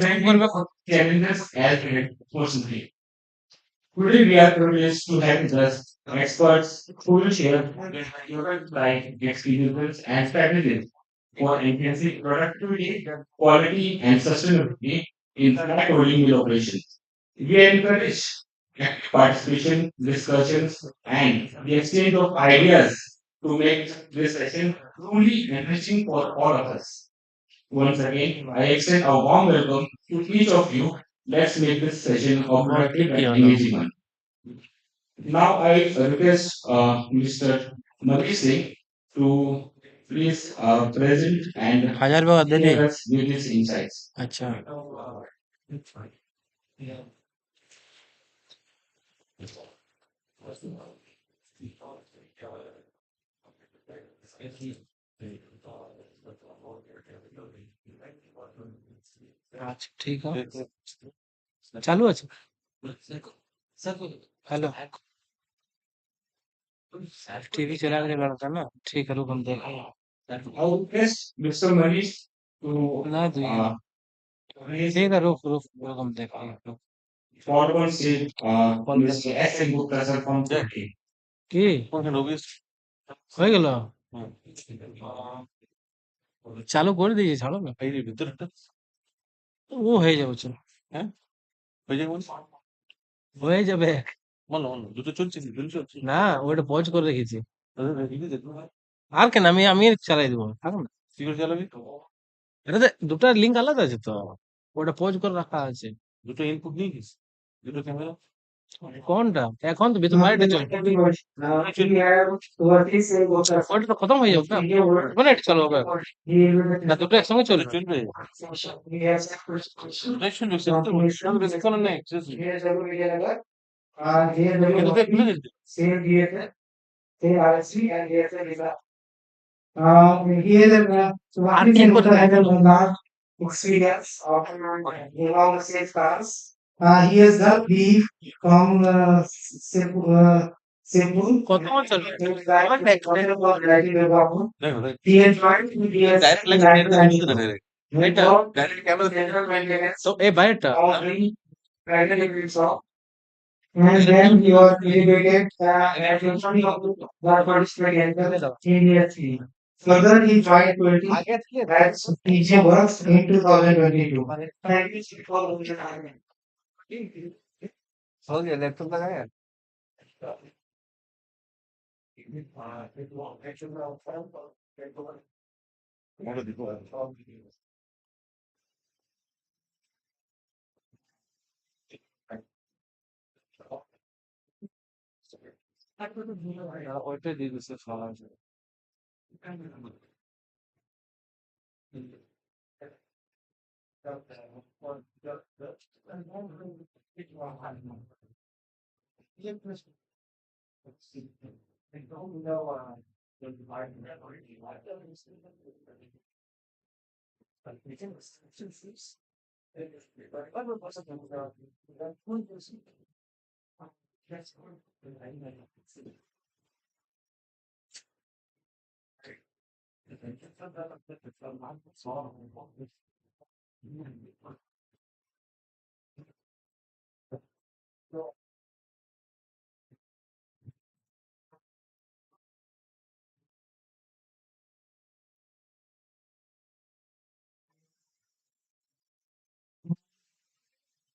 challenges as personally. Today we are privileged to have just experts who will share their life experiences and strategies for enhancing productivity, quality, and sustainability in flat rolling mill operations. We encourage participation, discussions, and the exchange of ideas to make this session truly enriching for all of us. Once again, I extend a warm welcome to each of you. Let's make this session a productive and engaging one. Now I request Mr. Manish Singh to please present and 1000 रुपये share us with his insights. अच्छा আচ্ছা ঠিক আছে চালু আছে hello TV चला के लड़का ना ठीक है रुक हम देख I will request Mr. Manish to ना दुई raise ठीक है रुक रुक रुक हम देख forward state Mr. S. N. Gupta sir from Turkey. কি হয়ে গেল চালু করে দিয়েছি ছাড়ো না ও হয়ে যাবে চলো হ্যাঁ হয়ে যাবে না ওটা পজ করে রেখেছি আর কেন আমি আমি চালাই দেবো থাক না এটাতে দুটো লিঙ্ক আলাদা আছে তো ওটা পজ করে রাখা আছে কোনটা এখন তো ভিতর বাইরে চলছে ওটা তো খতম হয়ে যাবে না মানে এটা চালু হবে না দুটো একসঙ্গে চলবে বেশিক্ষণ নেই He has a large experience of along sales cars. He has done leave from Cebu. কত চলবে he has joined DSC এটা general maintenance তো এই বাইরেটা and then he was elevated at the participant in DSC. Further, he joined 20 as PJ Works in 2022. Thank you for your time. हो गया laptop लगाया ওইটা দিয়ে দিচ্ছে খাওয়া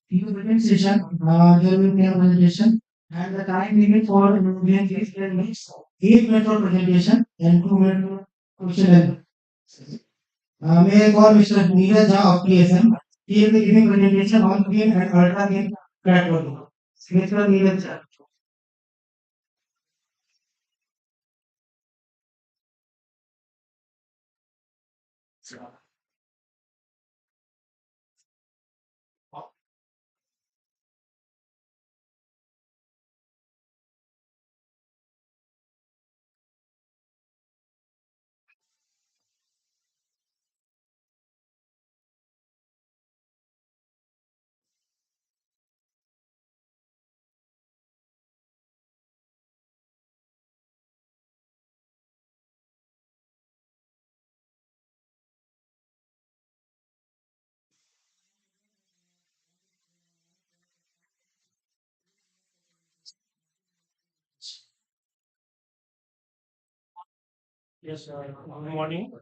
Session, there will be a presentation, and the time limit for audience is 10 minutes. 8 minutes for presentation and 2 minutes for question. May I call Mr. Neeraj Jha of PSM. He will be giving presentation on game and ultra game platform. Mr. Neeraj Jha. Good morning.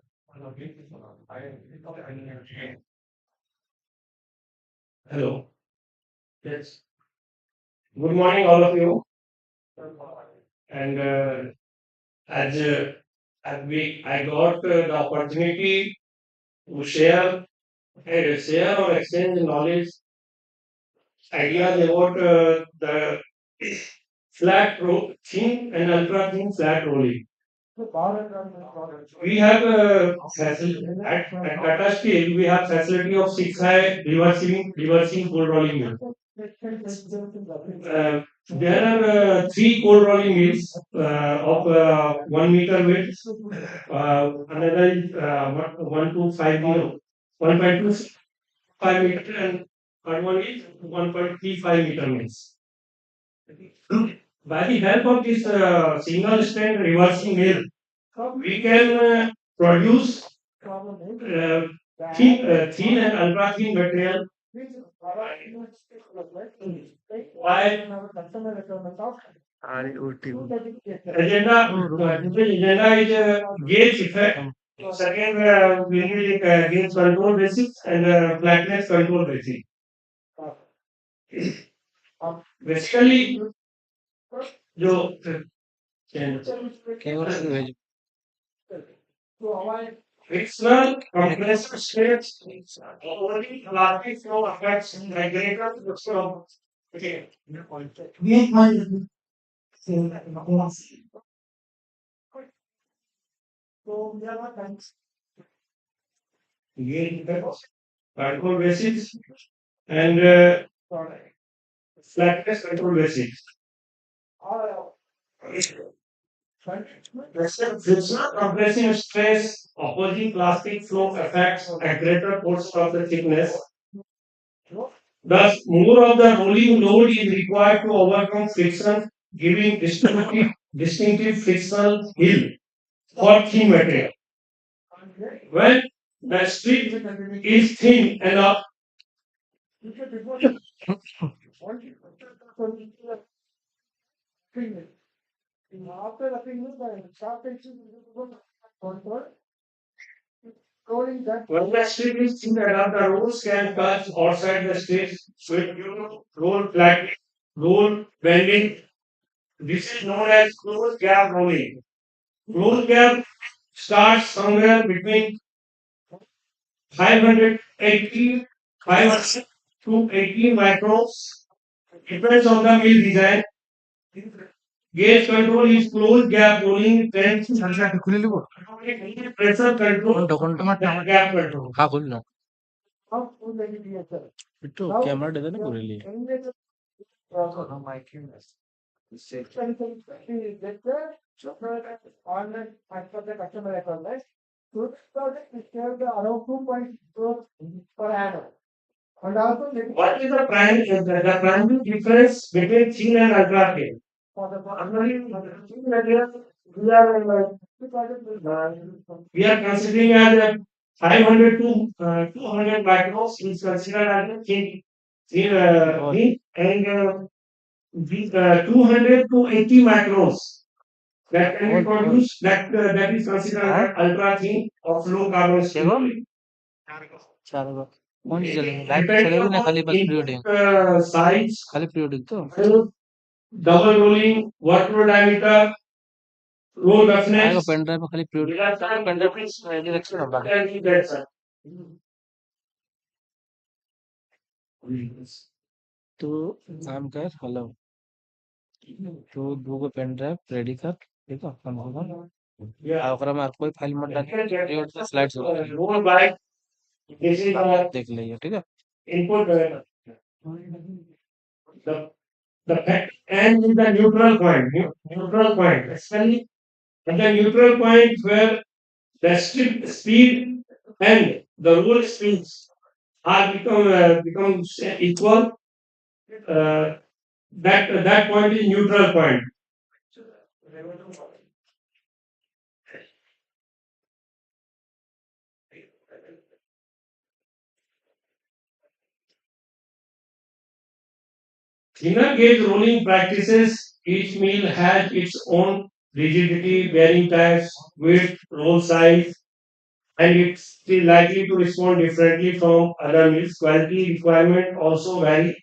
Hello. Yes. Good morning, all of you. And as I got the opportunity to share or exchange knowledge, ideas about the thin and ultra thin flat rolling. We have at Tata Steel, we have facility of 6 high reversing cold rolling mill. There are three cold rolling mills of 1 meter width. Another is 1250, 1.25 meter, and third one is 1.35 meter mills. By the help of this single strand reversing mill, we can produce thin and ultra thin material while agenda is gauge effect. Second, we need gauge control basics and flatness control basic. Basically, जो frictional compressor states only elastic flow affects regulator from okay. Gauge effect, control basics, and flatness control basics. Frictional compressive stress opposing plastic flow affects a greater portion of the thickness. Thus, more of the rolling load is required to overcome friction, giving distinctive frictional hill for thin material. When the strip is thin enough, when the strip is thin enough, the rolls can touch outside the strip with roll flat, roll bending. This is known as closed gap rolling. Closed gap starts somewhere between 580, 500 to 80 microns. Depends on the mill design. Gauge control is closed gap rolling trends. Pressure control gap control. ಬಿಟ್ಟು camera ಇದಾನೆ ಗುರಿಲಿ What is the primary difference between thin and ultra thin? We are we are considering as 500 to 200 microns is considered as a thin and 200 to 80 macros that can be produced that is considered as ultra thin of low carbon steel. चार कौन सी चलेगी light चलेगी ना खाली बस prewedding Size, खाली prewedding तो double rolling, vertical diameter, roll आएगा roughness. पेन ड्राइव में खाली प्रीवेडिंग पेन ड्राइव में रखना तो काम कर हेलो तो दूगो पेन ड्राइव रेडी कर ठीक है कम होगा आ ओकरा में कोई फाइल मत डाल slides Roll by this is देख लीजिए ठीक है input the the fact and in the neutral point. Neutral point. Especially at the neutral point where the strip speed and the roll speeds are become equal. Uh, that point is neutral point. Thinner gauge rolling practices, each mill has its own rigidity, bearing types, weight, roll size, and it's still likely to respond differently from other mills. Quality requirement also vary.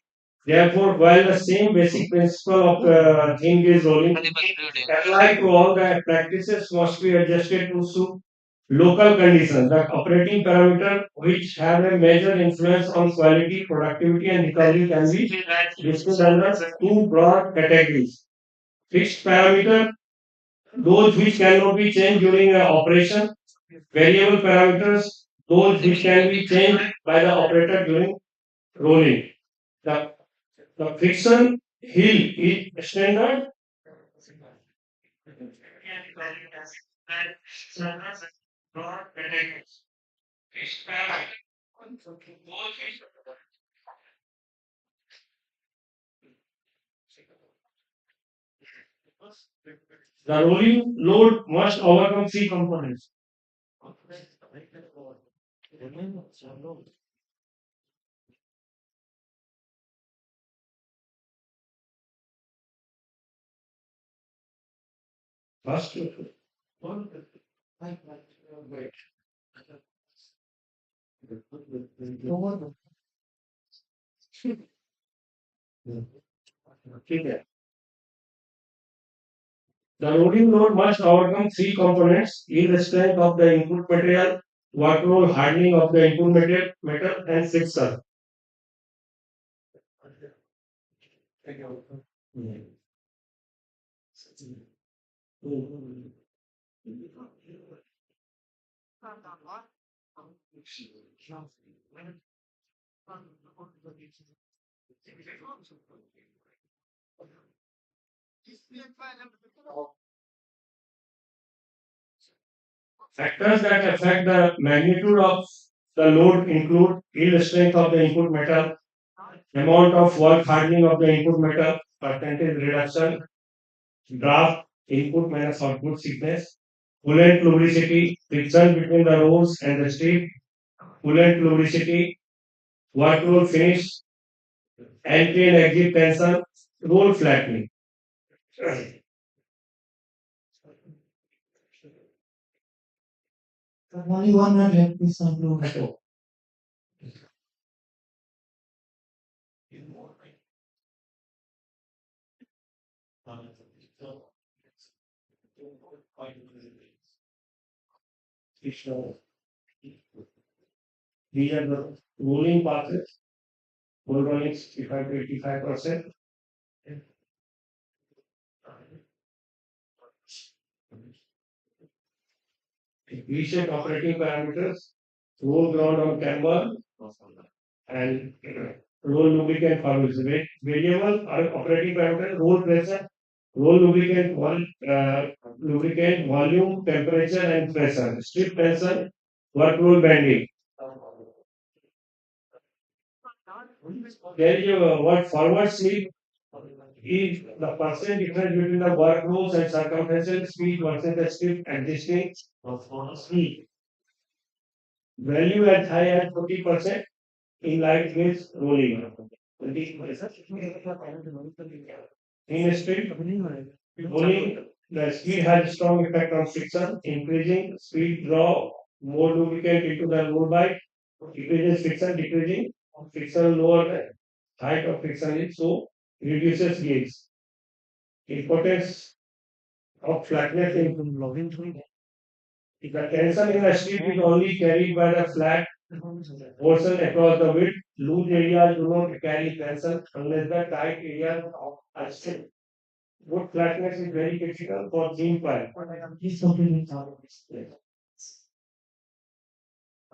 Therefore, while the same basic principle of thin gauge rolling apply to all the practices must be adjusted to suit local conditions. The operating parameter which have a major influence on quality, productivity, and recovery can be listed under two broad categories. Fixed parameter, those which cannot be changed during operation. Variable parameters, those which can be changed by the operator during rolling. The, the friction hill is standard. The rolling load must overcome three components. First, the rolling load must overcome three components: yield strength of the input material, work roll hardening of the input metal and friction. Factors that affect the magnitude of the load include yield strength of the input metal, amount of work hardening of the input metal, percentage reduction, draft, input minus output thickness, coolant lubricity, friction between the rolls and the strip, coolant lubricity, work roll finish, entry and exit tension, roll flattening. Only one run left is unloaded. These are the rolling passes, full rolling 65 to 85%. Reset operating parameters, roll ground on camber, and roll lubricant formula. Variable operating parameter, roll pressure, roll lubricant, lubricant volume, temperature, and pressure. Strip tension, work roll bending. There is a what forward slip is the percent difference between the work rolls and circumferential speed versus the strip existing speed. Value as high as 40% in light gauge rolling. In strip rolling, the speed has strong effect on friction, increasing speed draw more lubricant into the roll bite, decreases friction, decreasing friction lower the height of friction is so reduces gauge. Importance of flatness in logging through. The tension in the strip is only carried by the flat portion across the width. Loose areas do not carry tension unless the tight areas are still. Good flatness is very critical for beam pipe.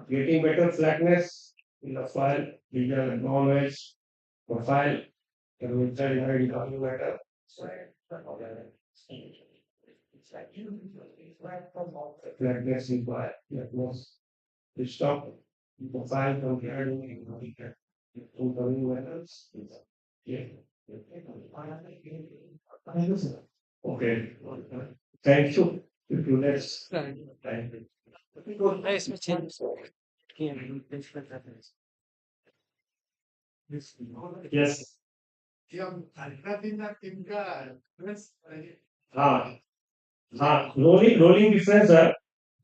Getting better flatness in the file, bigger and non-wedge profile, can be very better. Flatness in file, that was the stop profile compared to the new methods. Yeah. Okay. Thank you. If you next time. इसमें change किए Yes. हाँ हाँ, rolling rolling difference है।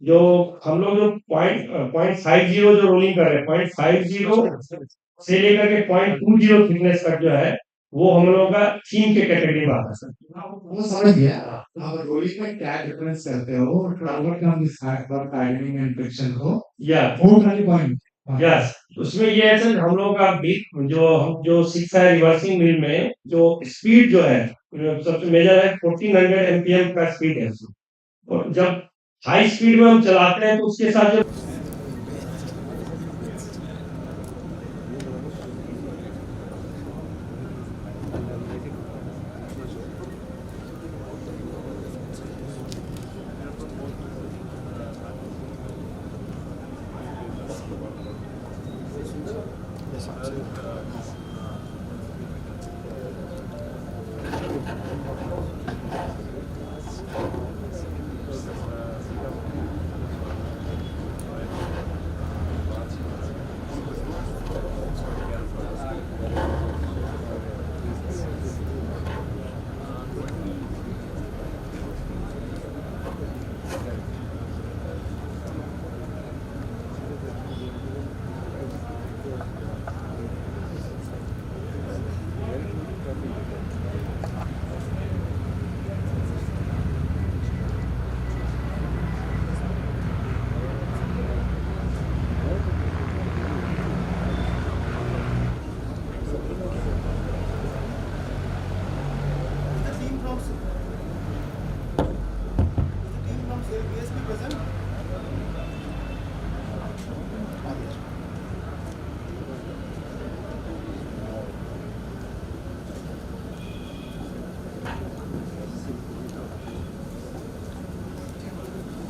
जो हम लोग जो point 50 जो रोलिंग कर रहे हैं, 0.50 से लेकर के 0.20 थिकनेस तक जो है, वो हम लोगों का थीम के कैटेगरी में आता है सर। हाँ, वो समझ गया। आप रोलिंग में क्या डिफरेंस करते हो, overcome this for timing and friction को, या वो खाली पॉइंट। यस, उसमें ये है सर, हम लोगों का बिग जो हम जो सीखा है रिवर्सिंग मिल में, जो स्पीड जो है, सबसे मेजर है 1400 एमपीएम का स्पीड है उसमें। और जब हाई स्पीड में हम चलाते हैं तो उसके साथ जो The team from SAIL-ISP present?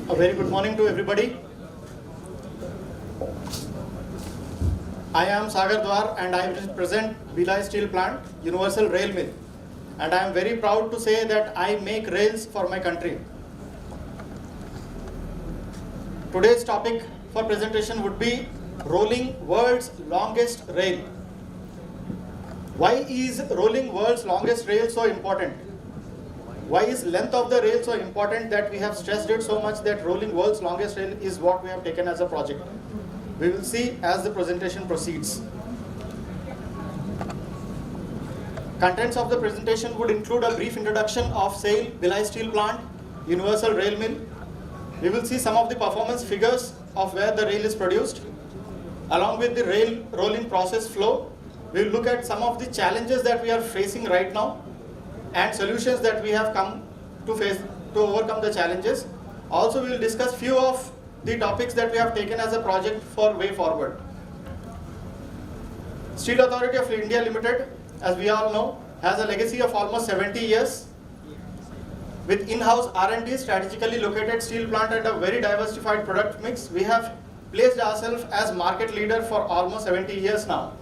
A very good morning to everybody. I am Sagar Dwar and I represent Bhilai Steel Plant, Universal Rail Mill. And I am very proud to say that I make rails for my country. Today's topic for presentation would be rolling world's longest rail. Why is rolling world's longest rail so important? Why is length of the rail so important that we have stressed it so much that rolling world's longest rail is what we have taken as a project? We will see as the presentation proceeds. Contents of the presentation would include a brief introduction of SAIL Bhilai Steel Plant, Universal Rail Mill. We will see some of the performance figures of where the rail is produced. Along with the rail rolling process flow, we will look at some of the challenges that we are facing right now and solutions that we have come to face to overcome the challenges. Also, we will discuss few of the topics that we have taken as a project for way forward. Steel Authority of India Limited, as we all know, has a legacy of almost 70 years with in-house R&D, strategically located steel plant and a very diversified product mix. We have placed ourselves as market leader for almost 70 years now.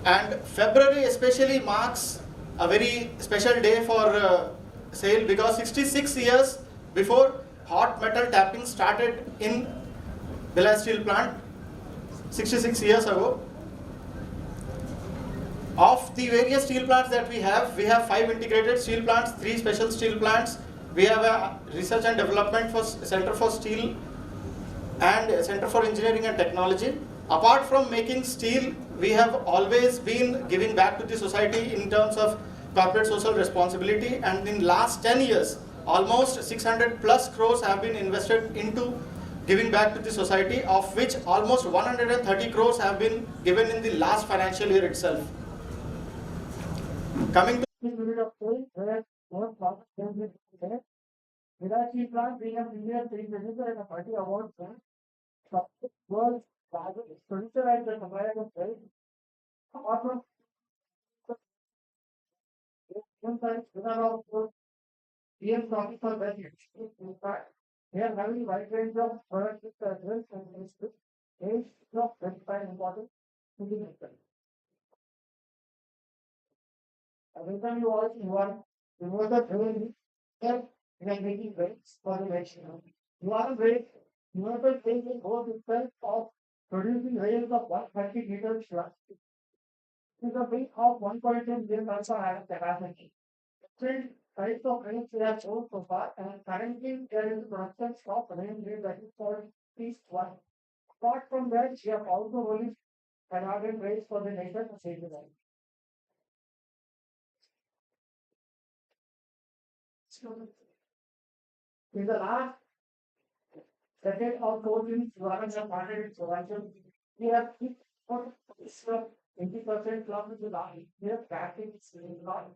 And February especially marks a very special day for SAIL because 66 years before hot metal tapping started in Bhilai Steel Plant, 66 years ago. Of the various steel plants that we have 5 integrated steel plants, 3 special steel plants. We have a research and development for Center for Steel and Center for Engineering and Technology. Apart from making steel, we have always been giving back to the society in terms of corporate social responsibility, and in last 10 years, almost 600 plus crores have been invested into giving back to the society, of which almost 130 crores have been given in the last financial year itself. Coming to this unit of coal, where most profit can be there. Hitachi plant being a premier three producer and a party award for world's largest producer and the supplier of coal. Apart from one side, winner of PM trophy for best in fact, they are having wide range of products with well and age of 25 important to the sector. Every you all you are the training, help in making weights for the nation. You are a weight, you are the taking both itself of producing rails of 130 meters plus. It is a weight of 1.2 million also has capacity. Still, types of range we have shown so far, and currently there is a production of range that is called East 1. Apart from that, we have also released another range for the nation of safety line. In the last decade or so, since government have started its production, we have kept for 20% plus with the line. We have tracking lot.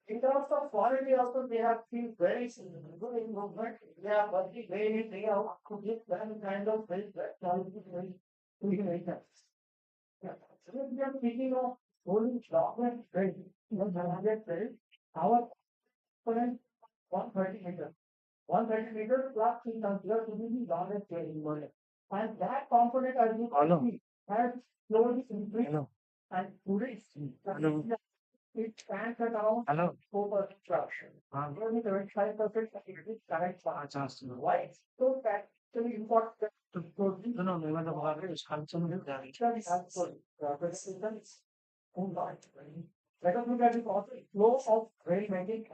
In terms of quality also, they have seen very good improvement. They are working day in, day out to give them kind of very quality to the nation. Yeah. So we are speaking of holding document trade, trade, our current 130 meters. 130 meters plus is considered to be the longest trade. And that component, as you Hello. can see, has slowly increased. Hello. And today, Hello. it stands at around Hello. 4% fraction. Only 75% is correct. Why? So that actually important to produce. No, no, no, no, no, it's handsome. Let us look at the flow of rail making.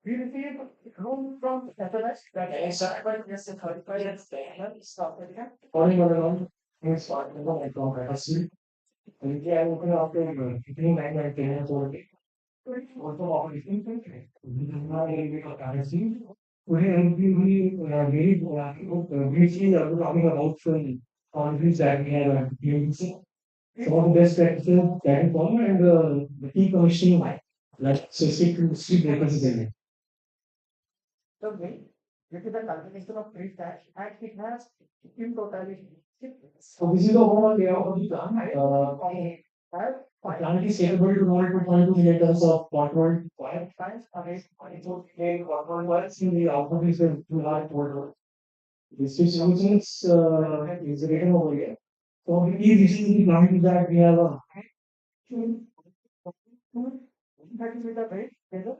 We received room from SMS that is by just 35 years stop area. Calling around is starting to like capacity. And we are looking after keeping 9 and 10 quality. Also, operating things. We do not need capacity. We very briefly talking about some countries that we have used. Some of the best practices that is one and the key commissioning like specific breakers is in it. So due to the combination of three stacks, and it has in totality six. So this is the overall layout of the plant. Have The plant is capable to hold 2.2 million tons of water. five times array. In the output is a 2 large water. This distributions is written over here. So the key reason the plant is that we have a 30-meter base, two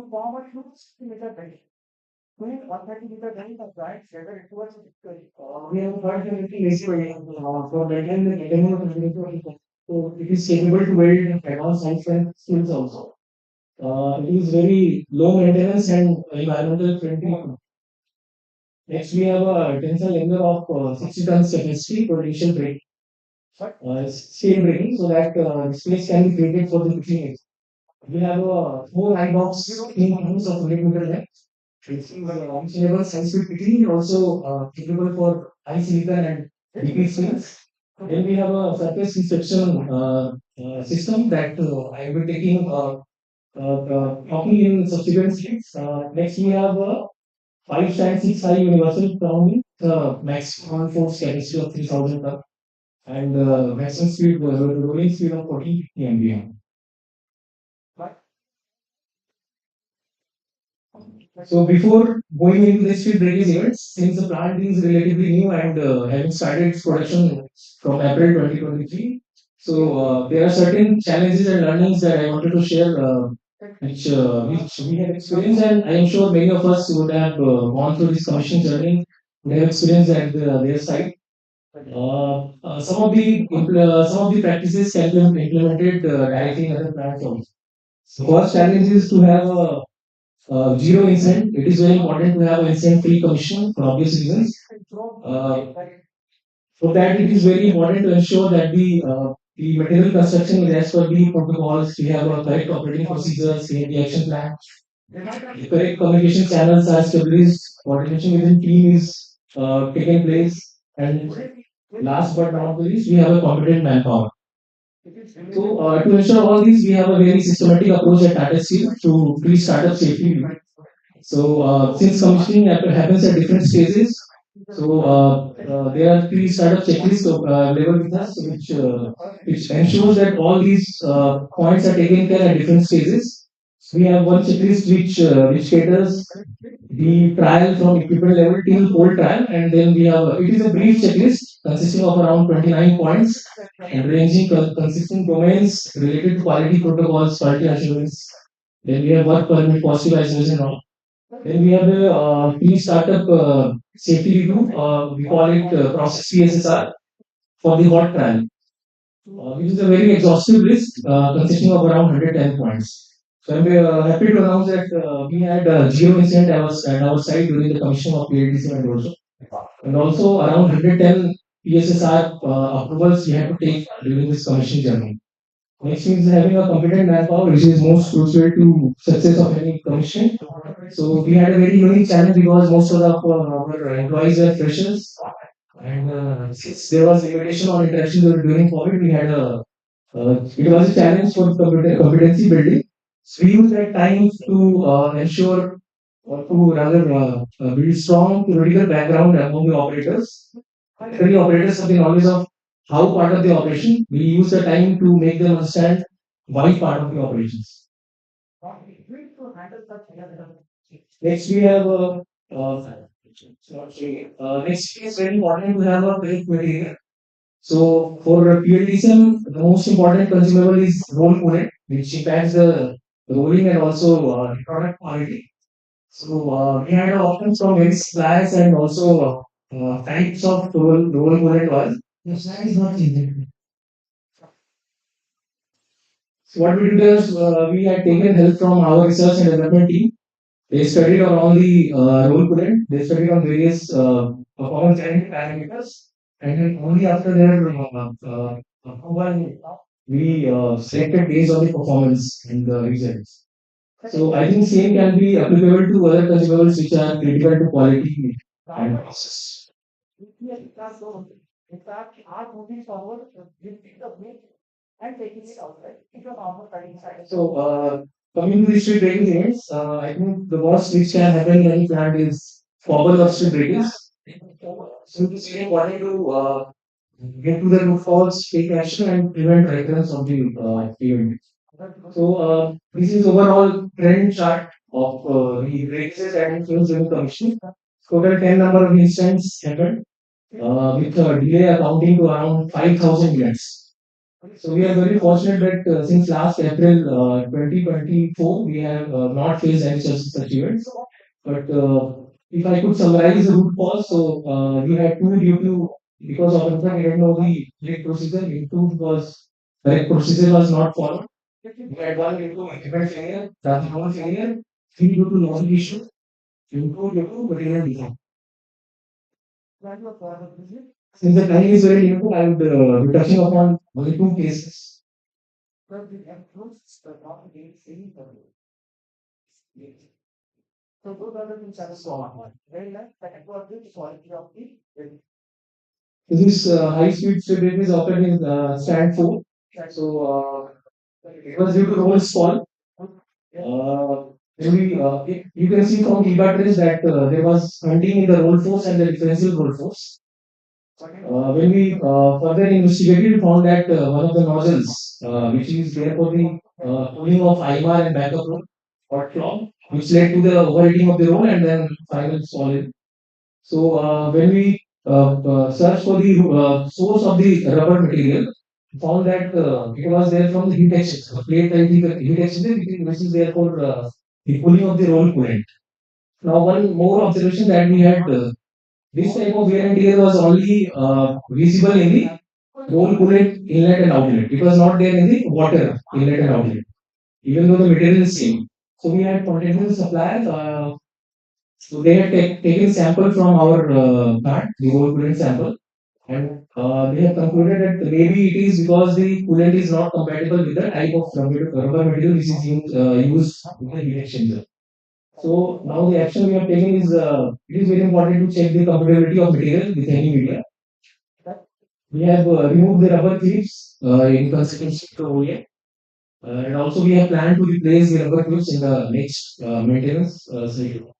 form a 60-meter base. 130-meter base of giant shader it was we have heard the AC for maintaining the maintenance of the so it is capable to build advanced high strength skills also. It is very low maintenance and environmental friendly. Next, we have a tensile angle of 60 tons capacity potential break. Scale breaking so that space can be created for the fixing. We have a 4 box in terms of 100 meter length. It's reachable size quickly, also capable for high silicon and DP screens. Then we have a surface inspection system that I will be taking talking in subsequent slides. Next, we have a 5.65 universal grounding, maximum force capacity of 3,000 ton, and maximum speed, rolling speed of 40 mpm. So before going into the speed breakage events, since the plant is relatively new and having started its production from April 2023, so there are certain challenges and learnings that I wanted to share, which we have experienced, and I am sure many of us would have gone through this commissioning journey, would have experienced at their site. Some of the practices can be implemented directly in other plants also. So first challenge is to have a zero incident. It is very important to have an incident-free commission for obvious reasons. For that, it is very important to ensure that the material construction is as per the protocols. We have a correct operating procedures, the action plan. The correct communication channels are established. Coordination within team is taken place. And last but not least, we have a competent manpower. So, to ensure all these, we have a very systematic approach at Tata Steel to pre-startup safety. So, since commissioning happens at different stages, so there are three startup checklists available with us, which ensures that all these points are taken care at different stages. So we have one checklist which caters the trial from equipment level till whole trial, and then we have it is a brief checklist consisting of around 29 points and ranging consistent domains related to quality protocols, quality assurance. Then we have work permit, positive isolation, and all. Then we have a pre-startup safety review. We call it process PSSR for the hot trial, which is a very exhaustive list consisting of around 110 points. So I'm happy to announce that we had zero incident at our site during the commission of PLDC and also. And also around 110 PSSR approvals we had to take during this commission journey. Next is having a competent manpower, which is most crucial to success of any commission. So we had a very unique challenge because most of our employees were freshers, and since there was limitation on interaction during COVID, we had a it was a challenge for competency building. So we used that time to ensure or to rather build strong theoretical background among the operators. The operators have the knowledge of how part of the operation. We use the time to make them understand why part of the operations. Next, we have next is very important to have a great material. So for PLDCM, the most important consumable is roll coolant, which impacts the rolling and also product quality. So we had options from various suppliers and also types of roll coolant oil. The slide is not changing. So what we did is we had taken help from our research and development team. They studied on all the role coolant. They studied on various performance guarantee parameters, and then only after their approval, we selected based on the performance and the results. So I think same can be applicable to other consumables which are critical to quality and process. So, coming to the street breaking events, I think the worst which can happen in any plant is formal of street breakers. So, it is very important to get to the root cause, take action, and prevent recurrence of the event. So, this is overall trend chart of the breakages and influence during commission. Total 10 number of incidents happened, with delay accounting to around 5,000 units. So we are very fortunate that since last April 2024, we have not faced any such events. But if I could summarize the root cause, so we had two due to because of infact we didn't know the correct procedure. Two because correct procedure was not followed. We had one due to equipment failure, transformer failure, three due to logic issue, and two due to material defect. Since the time is very limited, I would be touching upon only two cases. This high-speed strip is occurred in stand 4. So it was due to rolls fall. You can see from Eva trace that there was hunting in the roll force and the differential roll force. When we further investigated, we found that one of the nozzles, which is there for the cooling of IMR and backup roll, got clogged, which led to the overheating of the roll and then final solid. So when we searched for the source of the rubber material, we found that it was there from the heat exchanger, the plate type heat exchanger, which is there for the cooling of the roll coolant. Now, one more observation that we had, this type of wear and tear was only visible in the roll coolant inlet and outlet. It was not there in the water inlet and outlet, even though the material is same. So we had contacted the supplier. So they had taken sample from our plant, the whole coolant sample, and they have concluded that maybe it is because the coolant is not compatible with the type of rubber material which is used in the heat exchanger. So now the action we have taken is it is very important to check the compatibility of material with any media. We have removed the rubber clips in consequence to OEM. And also we have planned to replace the rubber clips in the next maintenance cycle.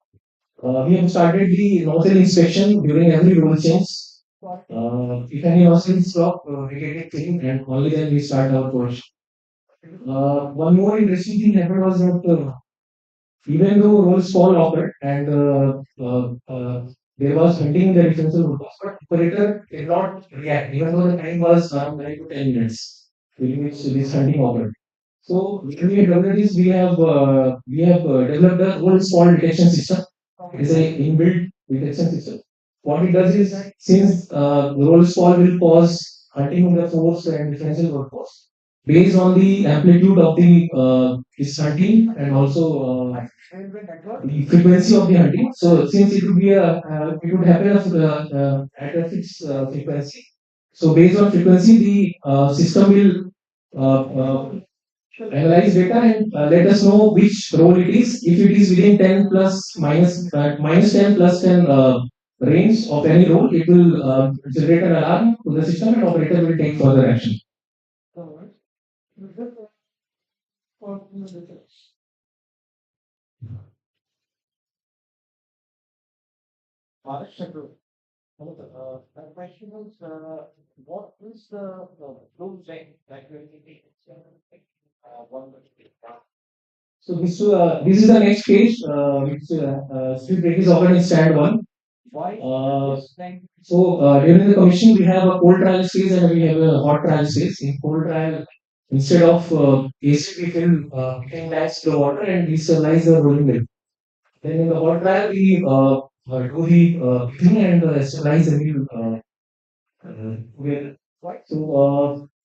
We have started the nozzle inspection during every roll change. If any nozzle is blocked, we get it clean and only then we start our production. One more interesting thing happened was that even though rolls fall occurred and there was hunting in the differential roll course, but operator did not react even though the time was around 9 to 10 minutes during which this hunting occurred. So when we have developed this, we have developed a rolls fall detection system. It is a inbuilt detection system. What it does is since the rolls fall will cause hunting in the force and differential roll force. based on the amplitude of the this hunting and also the frequency of the hunting. So since it would be it would happen at a fixed frequency. So based on frequency, the system will analyze data and let us know which role it is. If it is within 10 plus minus 10 plus 10 range of any role, it will generate an alarm to the system and operator will take further action. So this is the next stage, which speed break is offered in stand one. During the commission, we have a cold trial stage and we have a hot trial stage. In cold trial, instead of AC, we fill 10 lakhs the water and we sterilize the rolling mill. Then in the hot trial, we do the clean and sterilize the mill.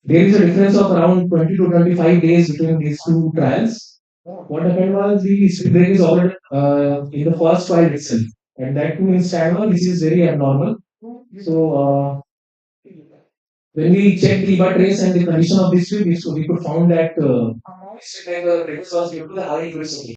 There is a difference of around 20 to 25 days between these two trials. What happened was the speed break is ordered in the first trial itself, and that too in stand this is very abnormal. So when we checked the EBA trace and the condition of this tree, we could found that this was due to the high humidity.